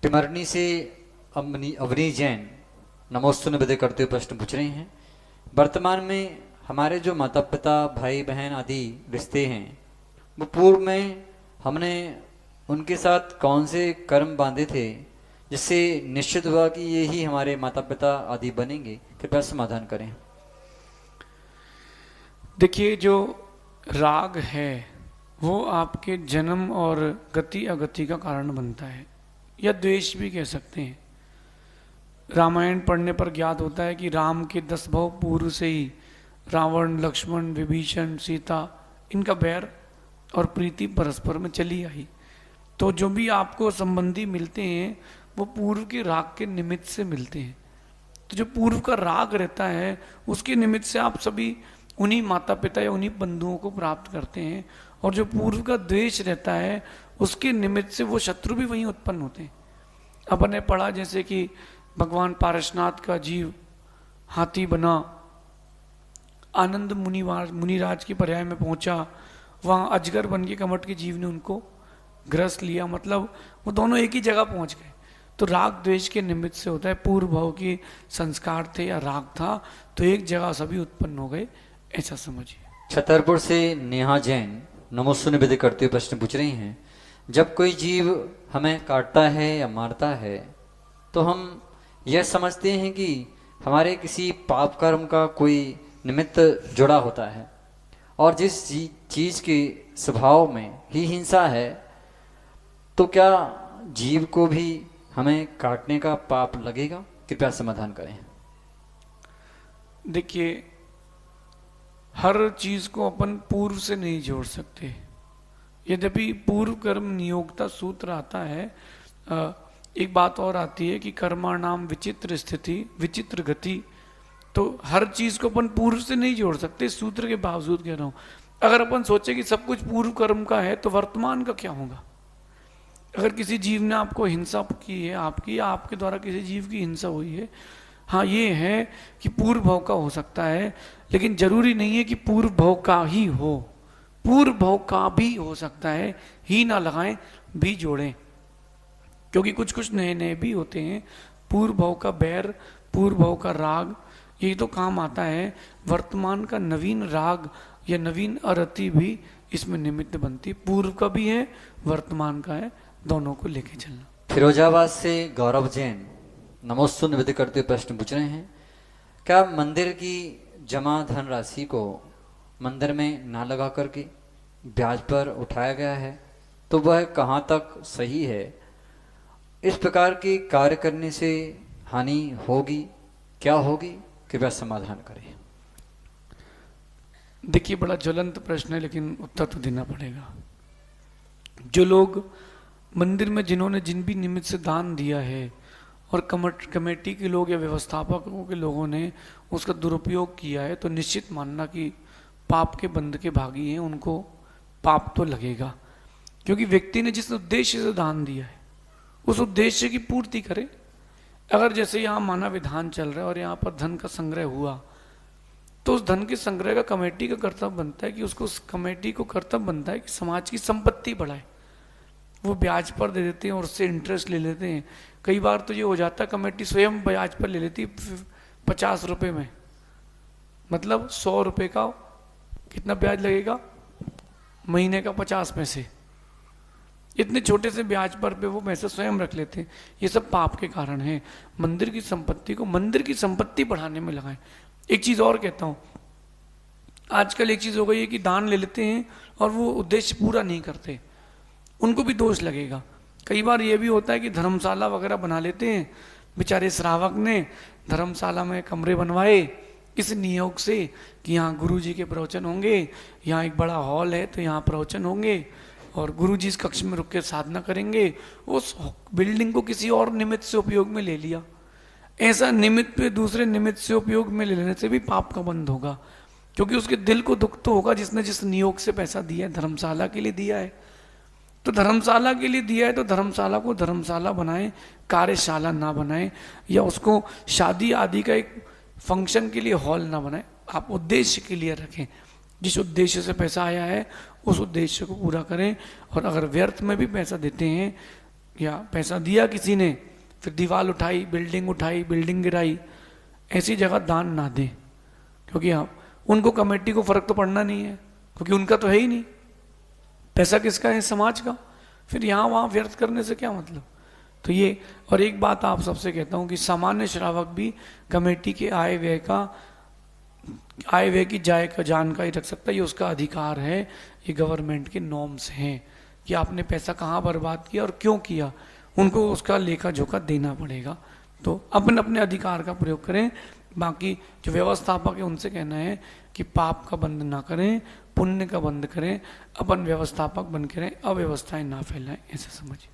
टिमरनी से अवनी जैन नमोस्तु निवेदन करते हुए प्रश्न पूछ रहे हैं। वर्तमान में हमारे जो माता पिता भाई बहन आदि रिश्ते हैं, वो पूर्व में हमने उनके साथ कौन से कर्म बांधे थे जिससे निश्चित हुआ कि ये ही हमारे माता पिता आदि बनेंगे? कृपया समाधान करें। देखिए, जो राग है वो आपके जन्म और गति अगति का कारण बनता है, या द्वेष भी कह सकते हैं। रामायण पढ़ने पर ज्ञात होता है कि राम के 10 भव पूर्व से ही रावण, लक्ष्मण, विभीषण, सीता, इनका बैर और प्रीति परस्पर में चली आई। तो जो भी आपको संबंधी मिलते हैं वो पूर्व के राग के निमित्त से मिलते हैं। तो जो पूर्व का राग रहता है उसके निमित्त से आप सभी उन्हीं माता पिता या उन्हीं बंधुओं को प्राप्त करते हैं, और जो पूर्व का द्वेष रहता है उसके निमित्त से वो शत्रु भी वहीं उत्पन्न होते हैं। अपन ने पढ़ा जैसे कि भगवान पारसनाथ का जीव हाथी बना, आनंद मुनिराज की पर्याय में पहुंचा, वहां अजगर बन के कमट के जीव ने उनको ग्रस लिया, मतलब वो दोनों एक ही जगह पहुंच गए। तो राग द्वेष के निमित्त से होता है। पूर्व भाव के संस्कार थे या राग था तो एक जगह सभी उत्पन्न हो गए, ऐसा समझिए। छतरपुर से नेहा जैन नमोस्तु निवेदन करते हुए प्रश्न पूछ रही हैं। जब कोई जीव हमें काटता है या मारता है तो हम यह समझते हैं कि हमारे किसी पाप कर्म का कोई निमित्त जुड़ा होता है, और जिस चीज के स्वभाव में ही हिंसा है, तो क्या जीव को भी हमें काटने का पाप लगेगा? कृपया समाधान करें। देखिए, हर चीज को अपन पूर्व से नहीं जोड़ सकते। यद्यपि पूर्व कर्म नियोक्ता सूत्र आता है, एक बात और आती है कि कर्माणाम विचित्र स्थिति विचित्र गति। तो हर चीज को अपन पूर्व से नहीं जोड़ सकते, सूत्र के बावजूद कह रहा हूं। अगर अपन सोचे कि सब कुछ पूर्व कर्म का है तो वर्तमान का क्या होगा? अगर किसी जीव ने आपको हिंसा की है, आपकी या आपके द्वारा किसी जीव की हिंसा हुई है, हाँ ये है कि पूर्व भव का हो सकता है, लेकिन जरूरी नहीं है कि पूर्व भव का ही हो, पूर्व भव का भी हो सकता है। ही ना लगाएं, भी जोड़ें, क्योंकि कुछ कुछ नए नए भी होते हैं। पूर्व भव का बैर, पूर्व भव का राग, यही तो काम आता है। वर्तमान का नवीन राग या नवीन अरति भी इसमें निमित्त बनती। पूर्व का भी है, वर्तमान का है, दोनों को लेके चलना। फिरोजाबाद से गौरव जैन नमोस्तु निवेदन करते हुए प्रश्न पूछ रहे हैं। क्या मंदिर की जमा धन राशि को मंदिर में ना लगा करके ब्याज पर उठाया गया है, तो वह कहाँ तक सही है? इस प्रकार के कार्य करने से हानि होगी, क्या होगी? कृपया समाधान करें। देखिए, बड़ा ज्वलंत प्रश्न है, लेकिन उत्तर तो देना पड़ेगा। जो लोग मंदिर में जिन्होंने जिन भी निमित्त से दान दिया है और कमेटी के लोग या व्यवस्थापकों के लोगों ने उसका दुरुपयोग किया है, तो निश्चित मानना कि पाप के बंध के भागी हैं, उनको पाप तो लगेगा। क्योंकि व्यक्ति ने जिस उद्देश्य से दान दिया है उस उद्देश्य की पूर्ति करे। अगर जैसे यहाँ मानव विधान चल रहा है और यहाँ पर धन का संग्रह हुआ, तो उस धन के संग्रह का कमेटी का कर्तव्य बनता है कि उसको, उस कमेटी को कर्तव्य बनता है कि समाज की संपत्ति बढ़ाए। वो ब्याज पर दे देते हैं और उससे इंटरेस्ट ले लेते हैं। कई बार तो ये हो जाता है कमेटी स्वयं ब्याज पर ले लेती 50 रुपए में, मतलब 100 रुपए का कितना ब्याज लगेगा? महीने का 50 पैसे। इतने छोटे से ब्याज पर पे वो पैसे स्वयं रख लेते हैं। ये सब पाप के कारण है। मंदिर की संपत्ति को मंदिर की संपत्ति बढ़ाने में लगाएं। एक चीज और कहता हूं, आजकल एक चीज हो गई है कि दान ले लेते हैं और वो उद्देश्य पूरा नहीं करते, उनको भी दोष लगेगा। कई बार ये भी होता है कि धर्मशाला वगैरह बना लेते हैं। बेचारे श्रावक ने धर्मशाला में कमरे बनवाए इस नियोग से कि यहाँ गुरुजी के प्रवचन होंगे, यहाँ एक बड़ा हॉल है तो यहाँ प्रवचन होंगे और गुरुजी इस कक्ष में रुक के साधना करेंगे। उस बिल्डिंग को किसी और निमित्त से उपयोग में ले लिया। ऐसा निमित्त पे दूसरे निमित्त से उपयोग में ले लेने से भी पाप का बंध होगा, क्योंकि उसके दिल को दुख तो होगा जिसने जिस नियोग से पैसा दिया है, धर्मशाला के लिए दिया है। तो धर्मशाला के लिए दिया है तो धर्मशाला को धर्मशाला बनाए, कार्यशाला ना बनाए, या उसको शादी आदि का एक फंक्शन के लिए हॉल ना बनाए। आप उद्देश्य के लिए रखें, जिस उद्देश्य से पैसा आया है उस उद्देश्य को पूरा करें। और अगर व्यर्थ में भी पैसा देते हैं या पैसा दिया किसी ने, फिर दीवार उठाई, बिल्डिंग गिराई, ऐसी जगह दान ना दें, क्योंकि हाँ उनको कमेटी को फर्क तो पड़ना नहीं है, क्योंकि उनका तो है ही नहीं, पैसा किसका है? समाज का। फिर यहाँ वहाँ व्यर्थ करने से क्या मतलब। तो ये, और एक बात आप सबसे कहता हूँ कि सामान्य श्रावक भी कमेटी के आय व्यय की जानकारी रख सकता है, ये उसका अधिकार है। ये गवर्नमेंट के नॉर्म्स हैं कि आपने पैसा कहाँ बर्बाद किया और क्यों किया, उनको उसका लेखा जोखा देना पड़ेगा। तो अपने अपने अधिकार का प्रयोग करें। बाकी जो व्यवस्थापक है उनसे कहना है कि पाप का बंद ना करें, पुण्य का बंद करें, अपन व्यवस्थापक बन के रहें, अव्यवस्थाएं ना फैलाएं, ऐसे समझिए।